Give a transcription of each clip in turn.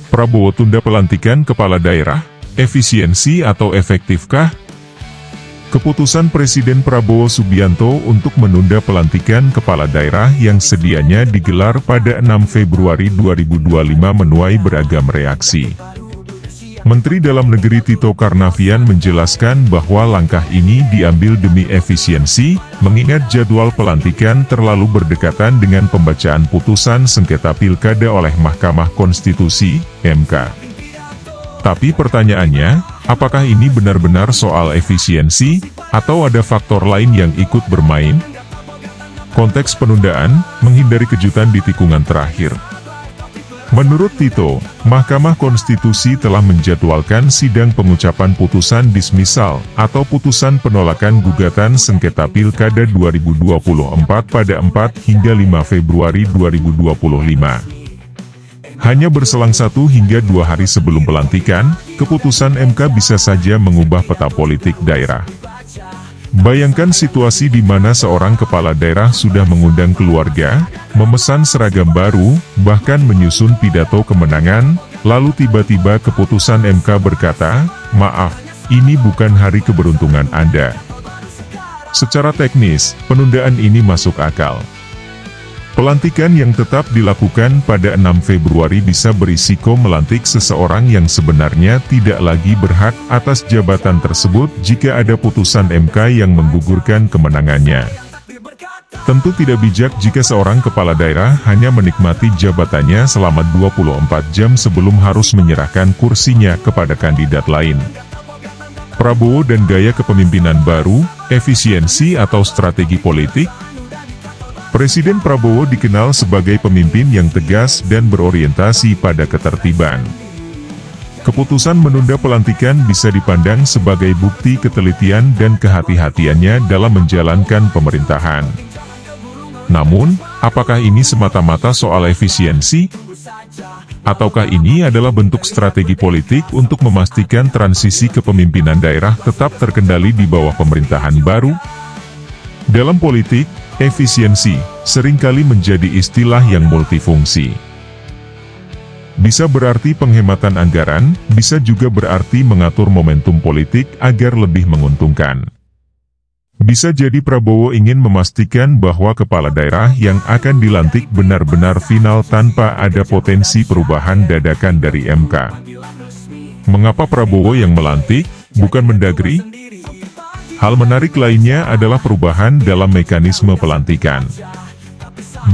Prabowo tunda pelantikan kepala daerah, efisiensi atau efektifkah? Keputusan Presiden Prabowo Subianto untuk menunda pelantikan kepala daerah yang sedianya digelar pada 6 Februari 2025 menuai beragam reaksi. Menteri Dalam Negeri Tito Karnavian menjelaskan bahwa langkah ini diambil demi efisiensi, mengingat jadwal pelantikan terlalu berdekatan dengan pembacaan putusan sengketa pilkada oleh Mahkamah Konstitusi, MK. Tapi pertanyaannya, apakah ini benar-benar soal efisiensi, atau ada faktor lain yang ikut bermain? Konteks penundaan, menghindari kejutan di tikungan terakhir. Menurut Tito, Mahkamah Konstitusi telah menjadwalkan sidang pengucapan putusan dismisal, atau putusan penolakan gugatan sengketa Pilkada 2024 pada 4 hingga 5 Februari 2025. Hanya berselang 1 hingga 2 hari sebelum pelantikan, keputusan MK bisa saja mengubah peta politik daerah. Bayangkan situasi di mana seorang kepala daerah sudah mengundang keluarga, memesan seragam baru, bahkan menyusun pidato kemenangan, lalu tiba-tiba keputusan MK berkata, "Maaf, ini bukan hari keberuntungan Anda." Secara teknis, penundaan ini masuk akal. Pelantikan yang tetap dilakukan pada 6 Februari bisa berisiko melantik seseorang yang sebenarnya tidak lagi berhak atas jabatan tersebut jika ada putusan MK yang menggugurkan kemenangannya. Tentu tidak bijak jika seorang kepala daerah hanya menikmati jabatannya selama 24 jam sebelum harus menyerahkan kursinya kepada kandidat lain. Prabowo dan gaya kepemimpinan baru, efisiensi atau strategi politik? Presiden Prabowo dikenal sebagai pemimpin yang tegas dan berorientasi pada ketertiban. Keputusan menunda pelantikan bisa dipandang sebagai bukti ketelitian dan kehati-hatiannya dalam menjalankan pemerintahan. Namun, apakah ini semata-mata soal efisiensi? Ataukah ini adalah bentuk strategi politik untuk memastikan transisi kepemimpinan daerah tetap terkendali di bawah pemerintahan baru? Dalam politik, efisiensi seringkali menjadi istilah yang multifungsi. Bisa berarti penghematan anggaran, bisa juga berarti mengatur momentum politik agar lebih menguntungkan. Bisa jadi Prabowo ingin memastikan bahwa kepala daerah yang akan dilantik benar-benar final tanpa ada potensi perubahan dadakan dari MK. Mengapa Prabowo yang melantik, bukan Mendagri? Hal menarik lainnya adalah perubahan dalam mekanisme pelantikan.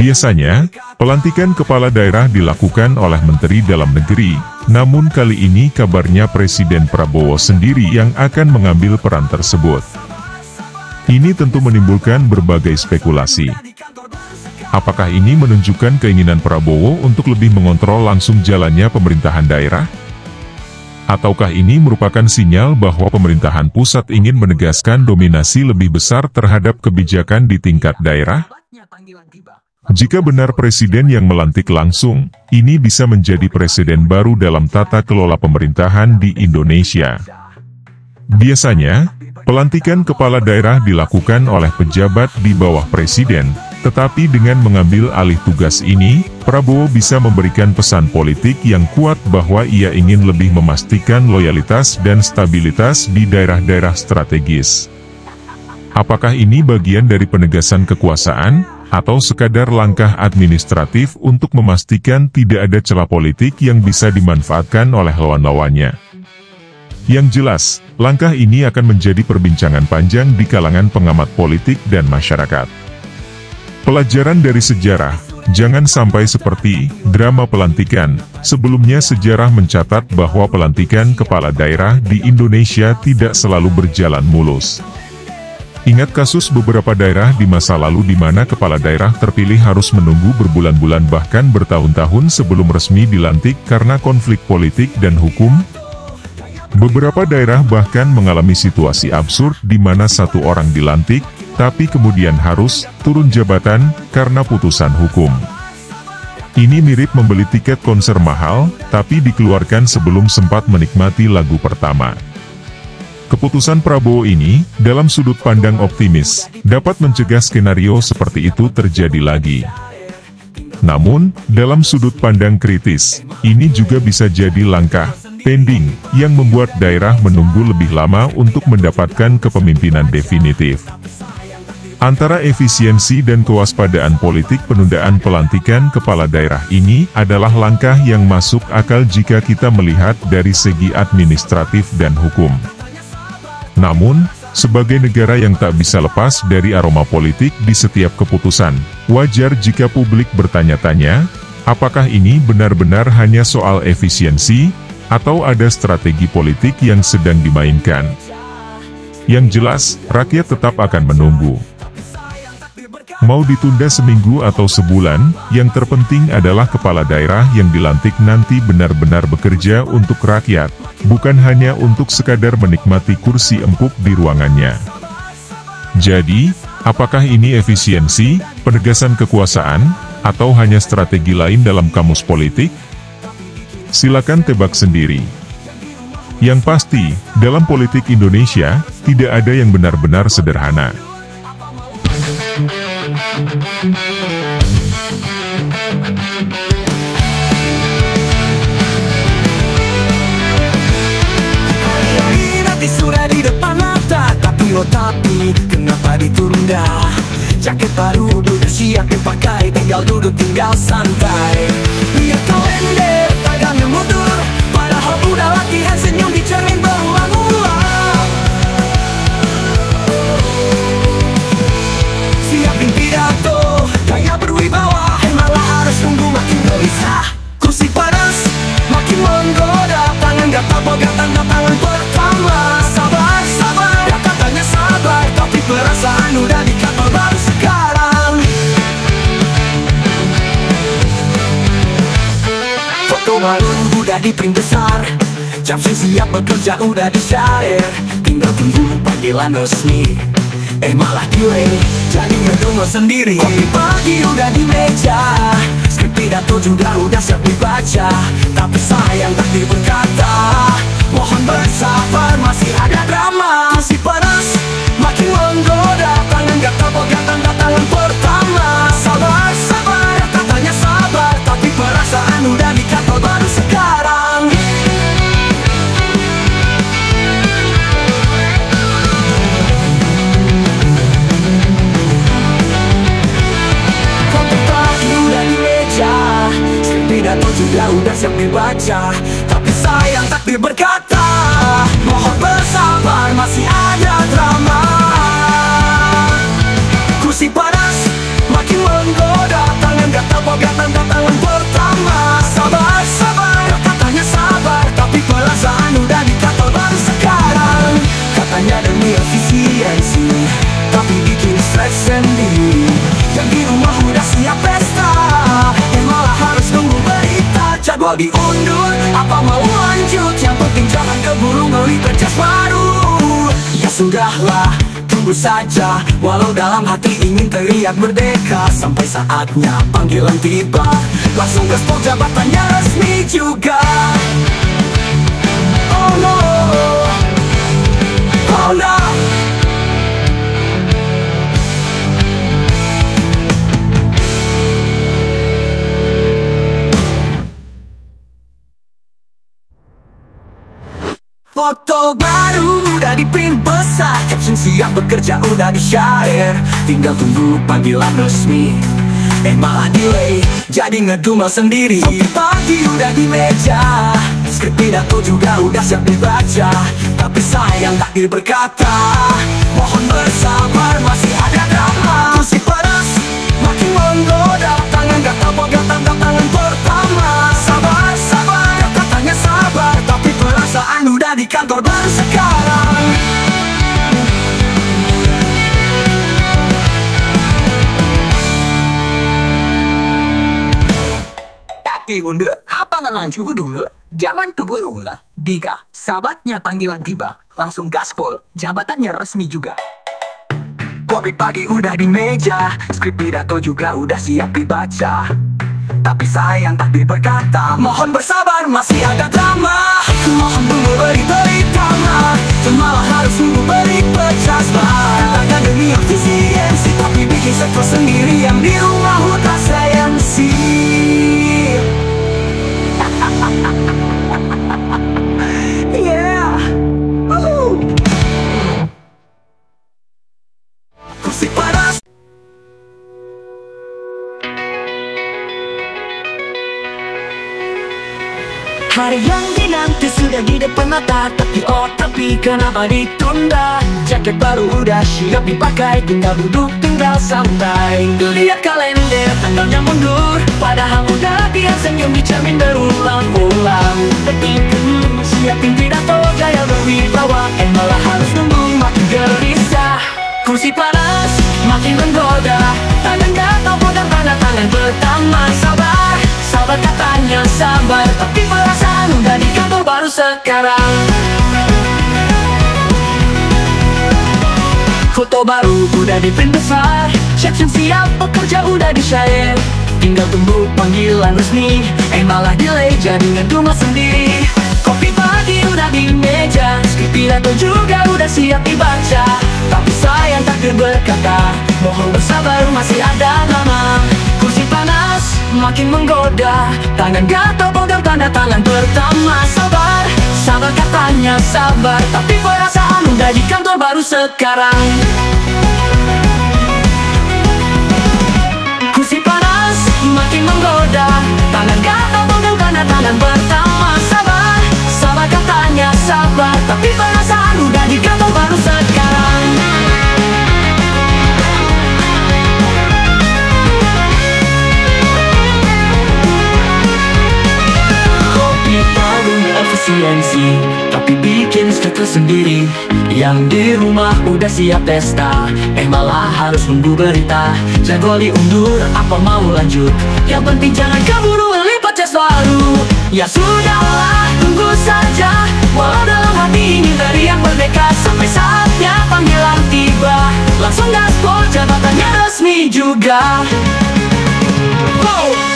Biasanya, pelantikan kepala daerah dilakukan oleh Menteri Dalam Negeri, namun kali ini kabarnya Presiden Prabowo sendiri yang akan mengambil peran tersebut. Ini tentu menimbulkan berbagai spekulasi. Apakah ini menunjukkan keinginan Prabowo untuk lebih mengontrol langsung jalannya pemerintahan daerah? Ataukah ini merupakan sinyal bahwa pemerintahan pusat ingin menegaskan dominasi lebih besar terhadap kebijakan di tingkat daerah? Jika benar Presiden yang melantik langsung, ini bisa menjadi presiden baru dalam tata kelola pemerintahan di Indonesia. Biasanya, pelantikan kepala daerah dilakukan oleh pejabat di bawah Presiden, tetapi dengan mengambil alih tugas ini, Prabowo bisa memberikan pesan politik yang kuat bahwa ia ingin lebih memastikan loyalitas dan stabilitas di daerah-daerah strategis. Apakah ini bagian dari penegasan kekuasaan, atau sekadar langkah administratif untuk memastikan tidak ada celah politik yang bisa dimanfaatkan oleh lawan-lawannya? Yang jelas, langkah ini akan menjadi perbincangan panjang di kalangan pengamat politik dan masyarakat. Pelajaran dari sejarah, jangan sampai seperti drama pelantikan. Sebelumnya sejarah mencatat bahwa pelantikan kepala daerah di Indonesia tidak selalu berjalan mulus. Ingat kasus beberapa daerah di masa lalu di mana kepala daerah terpilih harus menunggu berbulan-bulan bahkan bertahun-tahun sebelum resmi dilantik karena konflik politik dan hukum? Beberapa daerah bahkan mengalami situasi absurd di mana satu orang dilantik, tapi kemudian harus turun jabatan karena putusan hukum. Ini mirip membeli tiket konser mahal, tapi dikeluarkan sebelum sempat menikmati lagu pertama. Keputusan Prabowo ini, dalam sudut pandang optimis, dapat mencegah skenario seperti itu terjadi lagi. Namun, dalam sudut pandang kritis, ini juga bisa jadi langkah pending yang membuat daerah menunggu lebih lama untuk mendapatkan kepemimpinan definitif. Antara efisiensi dan kewaspadaan politik, penundaan pelantikan kepala daerah ini adalah langkah yang masuk akal jika kita melihat dari segi administratif dan hukum. Namun, sebagai negara yang tak bisa lepas dari aroma politik di setiap keputusan, wajar jika publik bertanya-tanya, apakah ini benar-benar hanya soal efisiensi, atau ada strategi politik yang sedang dimainkan? Yang jelas, rakyat tetap akan menunggu. Mau ditunda seminggu atau sebulan, yang terpenting adalah kepala daerah yang dilantik nanti benar-benar bekerja untuk rakyat, bukan hanya untuk sekadar menikmati kursi empuk di ruangannya. Jadi, apakah ini efisiensi, penegasan kekuasaan, atau hanya strategi lain dalam kamus politik? Silakan tebak sendiri. Yang pasti, dalam politik Indonesia, tidak ada yang benar-benar sederhana. Nanti sudah di depan mata, tapi kenapa ditunda? Jaket baru udah siap dipakai, tinggal duduk tinggal santai. Lihat kalender, tangannya mundur, padahal udah latihan senyum di cermin berulang-ulang. Siapin pidato, gaya berwibawa, malah harus nunggu makin gelisah. Kursi panas, makin menggoda, tangan gatal pegatan tangan pertama. Sabar, sabar, ya katanya sabar, tapi perasaan udah di kantor baru sekarang. Foto baru udah di print besar, jam siap bekerja udah di-share, tinggal tunggu panggilan resmi. Malah delay, jadi ngedumel sendiri. Kopi pagi udah di meja, skrip pidato juga udah siap dibaca, tapi sayang takdir berkata, mohon bersabar masih ada drama. Masih panas, makin menggoda, tangan gatal pegatan tangan pertama. Sabar, sabar, ya katanya sabar, tapi perasaan udah di kantor baru sekarang. Pidato juga udah siap dibaca, tapi sayang takdir berkata, mohon bersabar masih ada drama. Kursi panas, makin menggoda, tangan gatal pegatan tangan pertama. Sabar, sabar, ya katanya sabar, tapi perasaan udah di kantor baru sekarang. Katanya demi efisiensi, tapi bikin stres sendiri. Yang di rumah udah siap pesta, malah harus nunggu berita. Jadwal diundur, apa mau lanjut? Yang penting jangan keburu ngelipet jas baru. Ya sudahlah, tunggu saja, walau dalam hati ingin teriak merdeka. Sampai saatnya panggilan tiba, langsung gaspol jabatannya resmi juga. Oh no, oh no. Foto baru udah di print besar, caption siap bekerja udah di-share, tinggal tunggu panggilan resmi. Malah delay, jadi ngedumel sendiri. Kopi pagi udah di meja, skrip pidato juga udah siap dibaca, tapi sayang takdir berkata, mohon bersabar masih ada drama. Kursi panas, makin menggoda, tangan gatal pegatan tangan pertama. Sabar, sabar, ya katanya sabar, tapi perasaan udah di kantor baru sekarang. Tapi bunda, apa lanjut dulu? Jangan keburu lah. Jika sahabatnya panggilan tiba, langsung gaspol, jabatannya resmi juga. Kopi pagi udah di meja, skrip pidato juga udah siap dibaca, tapi sayang takdir berkata, mohon bersabar masih ada drama. Mohon tunggu berita malah harus tunggu berita katanya demi efisiensi, tapi bikin sektor sendiri yang di rumah udah sayang sih. Hari yang dinanti sudah di depan mata, tapi kenapa ditunda? Jaket baru udah siap dipakai, tinggal duduk, tinggal santai. Lihat kalender, tanggalnya mundur, padahal udah biar senyum di cermin berulang-ulang. Tapi siapin pidato gaya berwibawa, malah harus nunggu makin gelisah. Kursi panas, makin menggoda, tangan gatal pegang tanda tangan pertama. Sabar, sabar katanya sabar, tapi perasaan udah di kantor baru sekarang. Foto baru udah di print besar, caption siap, pekerja udah di-share. Tinggal tunggu panggilan resmi, malah delay jadi ngedumel sendiri. Kopi pagi udah di meja, skrip pidato juga udah siap dibaca. Tapi sayang takdir berkata, mohon bersabar masih ada lama. Kursi panas, makin menggoda, tangan gatal pegang tanda tangan pertama. Sabar, sabar katanya sabar, tapi perasaan udah di kantor baru sekarang. Kursi panas, makin menggoda, tangan gatal pegang tanda tangan pertama. Sabar, sabar katanya sabar, tapi perasaan udah di kantor baru sekarang. Kopi parunya efisiensi, tapi bikin stres sendiri. Yang di rumah udah siap pesta, malah harus nunggu berita. Jangan diundur, apa mau lanjut? Yang penting jangan keburu lipat jas baru. Ya sudahlah, tunggu saja. Walau dalam hati ingin teriak merdeka, sampai saatnya panggilan tiba. Langsung gaspol, jabatannya resmi juga. Wow.